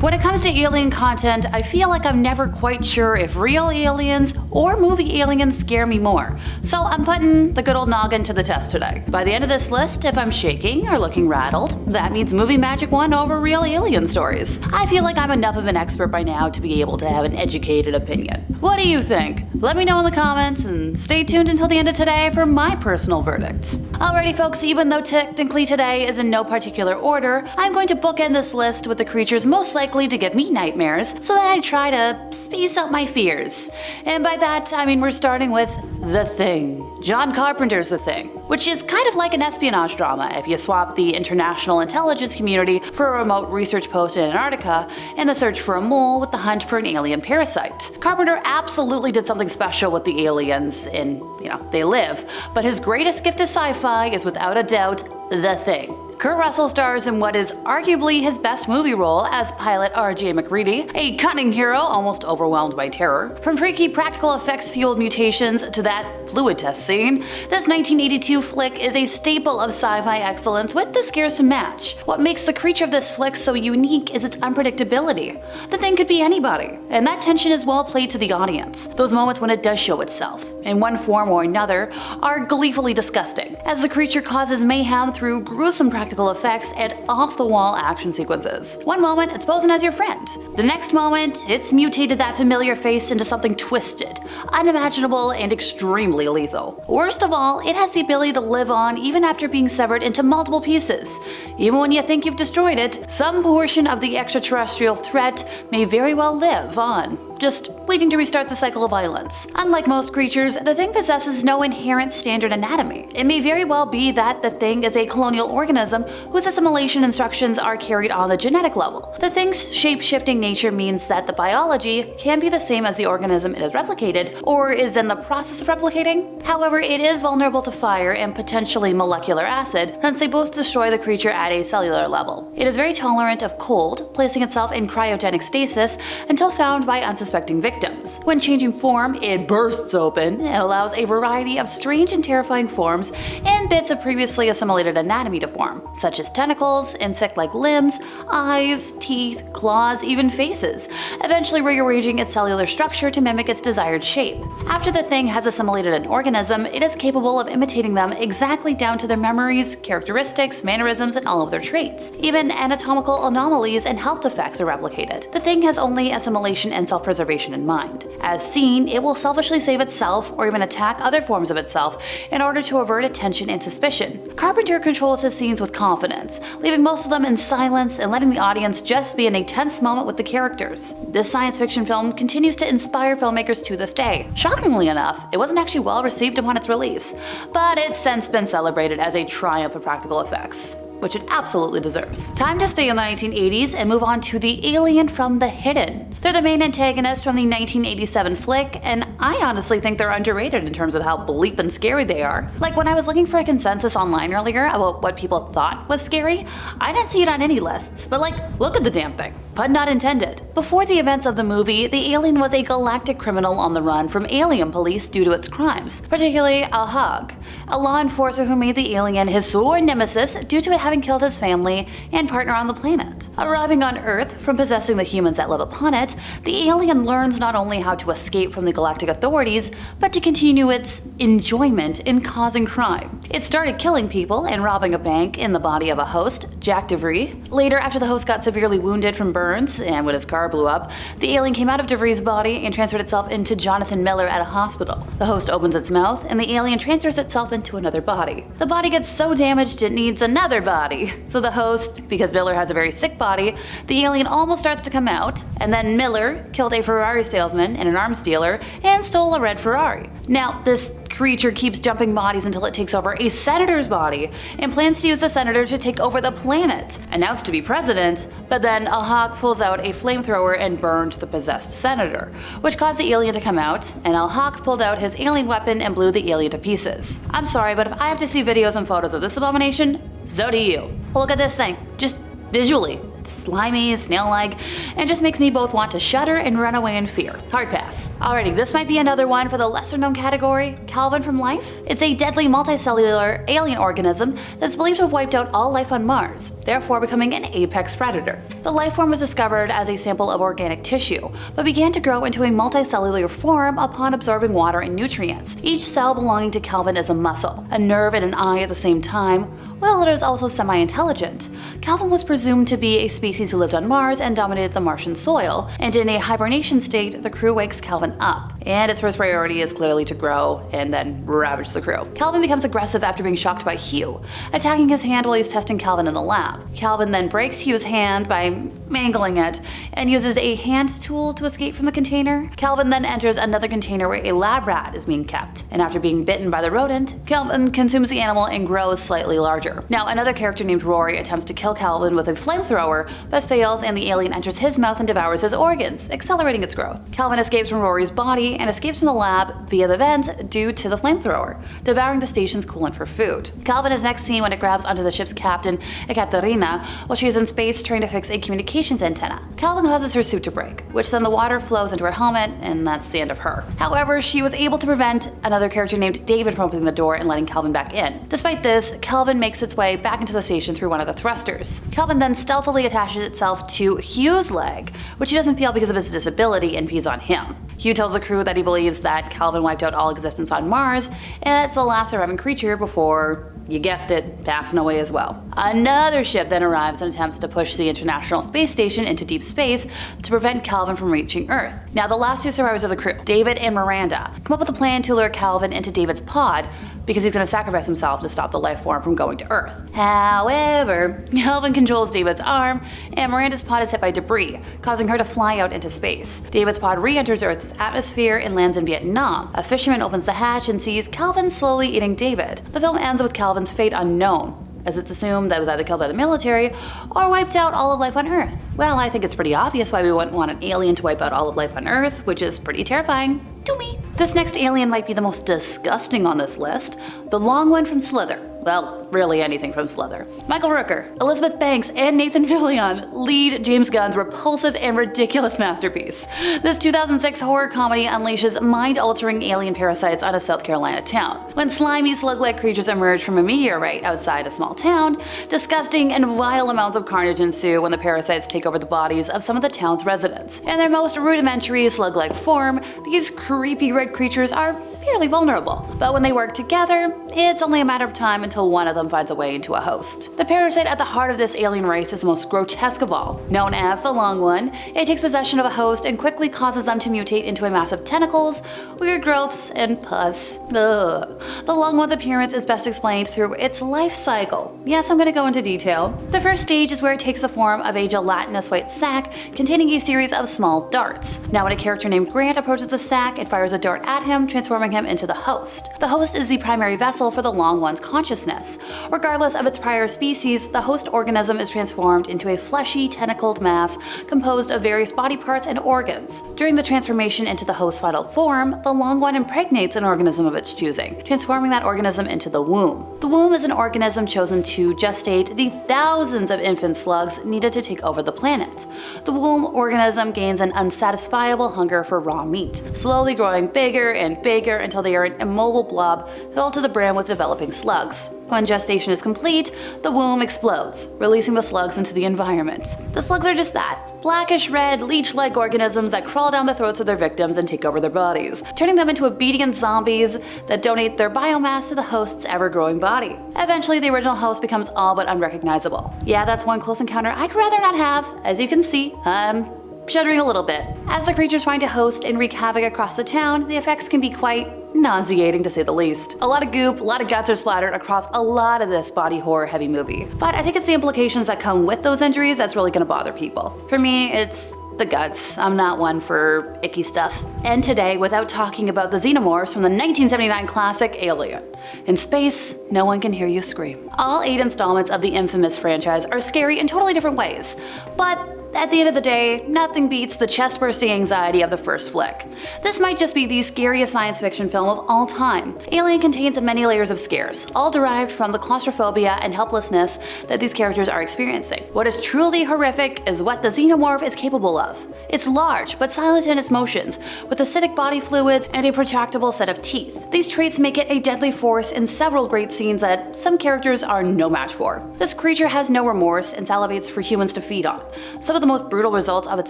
When it comes to alien content, I feel like I'm never quite sure if real aliens or movie aliens scare me more, so I'm putting the good old noggin to the test today. By the end of this list, if I'm shaking or looking rattled, that means movie magic won over real alien stories. I feel like I'm enough of an expert by now to be able to have an educated opinion. What do you think? Let me know in the comments, and stay tuned until the end of today for my personal verdict. Alrighty folks, even though technically today is in no particular order, I'm going to bookend this list with the creatures most likely to give me nightmares so that I try to space out my fears. And by that, I mean we're starting with The Thing. John Carpenter's The Thing, which is kind of like an espionage drama if you swap the international intelligence community for a remote research post in Antarctica and the search for a mole with the hunt for an alien parasite. Carpenter absolutely did something special with the aliens in, they live, but his greatest gift to sci-fi is without a doubt The Thing. Kurt Russell stars in what is arguably his best movie role as pilot R.J. McReady, a cunning hero almost overwhelmed by terror. From freaky practical effects-fueled mutations to that fluid test scene, this 1982 flick is a staple of sci-fi excellence with the scares to match. What makes the creature of this flick so unique is its unpredictability. The Thing could be anybody, and that tension is well played to the audience. Those moments when it does show itself, in one form or another, are gleefully disgusting, as the creature causes mayhem through gruesome practical effects and off-the-wall action sequences. One moment, it's posing as your friend. The next moment, it's mutated that familiar face into something twisted, unimaginable, and extremely lethal. Worst of all, it has the ability to live on even after being severed into multiple pieces. Even when you think you've destroyed it, some portion of the extraterrestrial threat may very well live on, just waiting to restart the cycle of violence. Unlike most creatures, the Thing possesses no inherent standard anatomy. It may very well be that the Thing is a colonial organism whose assimilation instructions are carried on the genetic level. The Thing's shape-shifting nature means that the biology can be the same as the organism it has replicated or is in the process of replicating. However, it is vulnerable to fire and potentially molecular acid, since they both destroy the creature at a cellular level. It is very tolerant of cold, placing itself in cryogenic stasis until found by unsuspecting victims. When changing form, it bursts open and allows a variety of strange and terrifying forms and bits of previously assimilated anatomy to form, such as tentacles, insect-like limbs, eyes, teeth, claws, even faces, eventually rearranging its cellular structure to mimic its desired shape. After the Thing has assimilated an organism, it is capable of imitating them exactly down to their memories, characteristics, mannerisms, and all of their traits. Even anatomical anomalies and health defects are replicated. The Thing has only assimilation and self-preservation in mind. As seen, it will selfishly save itself or even attack other forms of itself in order to avert attention and suspicion. Carpenter controls his scenes with confidence, leaving most of them in silence and letting the audience just be in a tense moment with the characters. This science fiction film continues to inspire filmmakers to this day. Shockingly enough, it wasn't actually well received upon its release, but it's since been celebrated as a triumph of practical effects, which it absolutely deserves. Time to stay in the 1980s and move on to the alien from The Hidden. They're the main antagonist from the 1987 flick, and I honestly think they're underrated in terms of how bleep and scary they are. Like when I was looking for a consensus online earlier about what people thought was scary, I didn't see it on any lists, but look at the damn thing. Pun not intended. Before the events of the movie, the alien was a galactic criminal on the run from alien police due to its crimes, particularly Al-Hag, a law enforcer who made the alien his sworn nemesis due to it having killed his family and partner on the planet. Arriving on Earth from possessing the humans that live upon it, the alien learns not only how to escape from the galactic authorities, but to continue its enjoyment in causing crime. It started killing people and robbing a bank in the body of a host, Jack DeVries. Later, after the host got severely wounded from burns and when his car blew up, the alien came out of DeVries' body and transferred itself into Jonathan Miller at a hospital. The host opens its mouth and the alien transfers itself into another body. The body gets so damaged it needs another body. So the host, because Miller has a very sick body, the alien almost starts to come out, and then Miller killed a Ferrari salesman and an arms dealer and stole a red Ferrari. Now, this creature keeps jumping bodies until it takes over a senator's body and plans to use the senator to take over the planet, announced to be president, but then Al-Hag pulls out a flamethrower and burned the possessed senator, which caused the alien to come out, and Al-Hag pulled out his alien weapon and blew the alien to pieces. I'm sorry, but if I have to see videos and photos of this abomination, so do you. Look at this thing, just visually. It's slimy, snail-like, and just makes me both want to shudder and run away in fear. Hard pass. Alrighty, this might be another one for the lesser-known category, Calvin from Life. It's a deadly multicellular alien organism that's believed to have wiped out all life on Mars, therefore becoming an apex predator. The life form was discovered as a sample of organic tissue, but began to grow into a multicellular form upon absorbing water and nutrients. Each cell belonging to Calvin is a muscle, a nerve, and an eye at the same time. Well, it is also semi-intelligent. Calvin was presumed to be a species who lived on Mars and dominated the Martian soil, and in a hibernation state, the crew wakes Calvin up, and its first priority is clearly to grow and then ravage the crew. Calvin becomes aggressive after being shocked by Hugh, attacking his hand while he's testing Calvin in the lab. Calvin then breaks Hugh's hand by mangling it, and uses a hand tool to escape from the container. Calvin then enters another container where a lab rat is being kept, and after being bitten by the rodent, Calvin consumes the animal and grows slightly larger. Now, another character named Rory attempts to kill Calvin with a flamethrower, but fails, and the alien enters his mouth and devours his organs, accelerating its growth. Calvin escapes from Rory's body and escapes from the lab via the vents due to the flamethrower, devouring the station's coolant for food. Calvin is next seen when it grabs onto the ship's captain, Ekaterina, while she is in space trying to fix a communications antenna. Calvin causes her suit to break, which then the water flows into her helmet, and that's the end of her. However, she was able to prevent another character named David from opening the door and letting Calvin back in. Despite this, Calvin makes its way back into the station through one of the thrusters. Calvin then stealthily attaches itself to Hugh's leg, which he doesn't feel because of his disability, and feeds on him. Hugh tells the crew that he believes that Calvin wiped out all existence on Mars, and it's the last surviving creature before, you guessed it, passing away as well. Another ship then arrives and attempts to push the International Space Station into deep space to prevent Calvin from reaching Earth. Now, the last two survivors of the crew, David and Miranda, come up with a plan to lure Calvin into David's pod because he's going to sacrifice himself to stop the life form from going to Earth. However, Calvin controls David's arm, and Miranda's pod is hit by debris, causing her to fly out into space. David's pod re-enters Earth's atmosphere and lands in Vietnam. A fisherman opens the hatch and sees Calvin slowly eating David. The film ends with Calvin's fate unknown, as it's assumed that it was either killed by the military or wiped out all of life on Earth. Well, I think it's pretty obvious why we wouldn't want an alien to wipe out all of life on Earth, which is pretty terrifying to me. This next alien might be the most disgusting on this list, the long one from Slither. Well, really anything from Slither. Michael Rooker, Elizabeth Banks, and Nathan Fillion lead James Gunn's repulsive and ridiculous masterpiece. This 2006 horror comedy unleashes mind-altering alien parasites on a South Carolina town. When slimy, slug-like creatures emerge from a meteorite outside a small town, disgusting and vile amounts of carnage ensue when the parasites take over the bodies of some of the town's residents. In their most rudimentary slug-like form, these creepy red creatures are fairly vulnerable, but when they work together, it's only a matter of time until one of them finds a way into a host. The parasite at the heart of this alien race is the most grotesque of all. Known as the Long One, it takes possession of a host and quickly causes them to mutate into a mass of tentacles, weird growths, and pus. Ugh. The Long One's appearance is best explained through its life cycle. Yes, I'm gonna go into detail. The first stage is where it takes the form of a gelatinous white sac containing a series of small darts. Now, when a character named Grant approaches the sac, it fires a dart at him, transforming him into the host. The host is the primary vessel for the Long One's consciousness. Regardless of its prior species, the host organism is transformed into a fleshy, tentacled mass composed of various body parts and organs. During the transformation into the host's final form, the Long One impregnates an organism of its choosing, transforming that organism into the womb. The womb is an organism chosen to gestate the thousands of infant slugs needed to take over the planet. The womb organism gains an unsatisfiable hunger for raw meat, slowly growing bigger and bigger until they are an immobile blob filled to the brim with developing slugs. When gestation is complete, the womb explodes, releasing the slugs into the environment. The slugs are just that, blackish red, leech-like organisms that crawl down the throats of their victims and take over their bodies, turning them into obedient zombies that donate their biomass to the host's ever-growing body. Eventually, the original host becomes all but unrecognizable. Yeah, that's one close encounter I'd rather not have. As you can see, I'm shuddering a little bit. As the creatures find a host and wreak havoc across the town, the effects can be quite nauseating to say the least. A lot of goop, a lot of guts are splattered across a lot of this body horror heavy movie. But I think it's the implications that come with those injuries that's really gonna bother people. For me, it's the guts. I'm not one for icky stuff. And today, without talking about the xenomorphs from the 1979 classic Alien. In space, no one can hear you scream. All 8 installments of the infamous franchise are scary in totally different ways, but At the end of the day, nothing beats the chest-bursting anxiety of the first flick. This might just be the scariest science fiction film of all time. Alien contains many layers of scares, all derived from the claustrophobia and helplessness that these characters are experiencing. What is truly horrific is what the xenomorph is capable of. It's large, but silent in its motions, with acidic body fluids and a protractable set of teeth. These traits make it a deadly force in several great scenes that some characters are no match for. This creature has no remorse and salivates for humans to feed on. Some of the most brutal results of its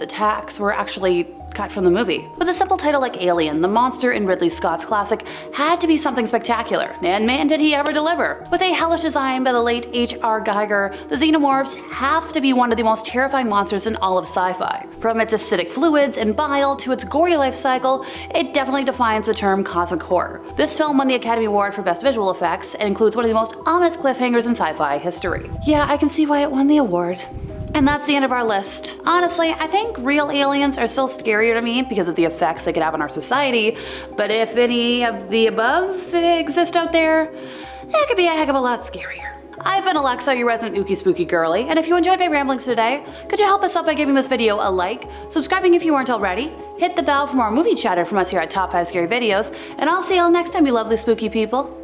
attacks were actually cut from the movie. With a simple title like Alien, the monster in Ridley Scott's classic had to be something spectacular, and man did he ever deliver. With a hellish design by the late H.R. Geiger, the xenomorphs have to be one of the most terrifying monsters in all of sci-fi. From its acidic fluids and bile to its gory life cycle, it definitely defines the term cosmic horror. This film won the Academy Award for Best Visual Effects and includes one of the most ominous cliffhangers in sci-fi history. Yeah, I can see why it won the award. And that's the end of our list. Honestly, I think real aliens are still scarier to me because of the effects they could have on our society, but if any of the above exist out there, it could be a heck of a lot scarier. I've been Alexa, your resident ooky spooky girly, and if you enjoyed my ramblings today, could you help us out by giving this video a like, subscribing if you weren't already, hit the bell for more movie chatter from us here at Top 5 Scary Videos, and I'll see y'all next time, you lovely spooky people.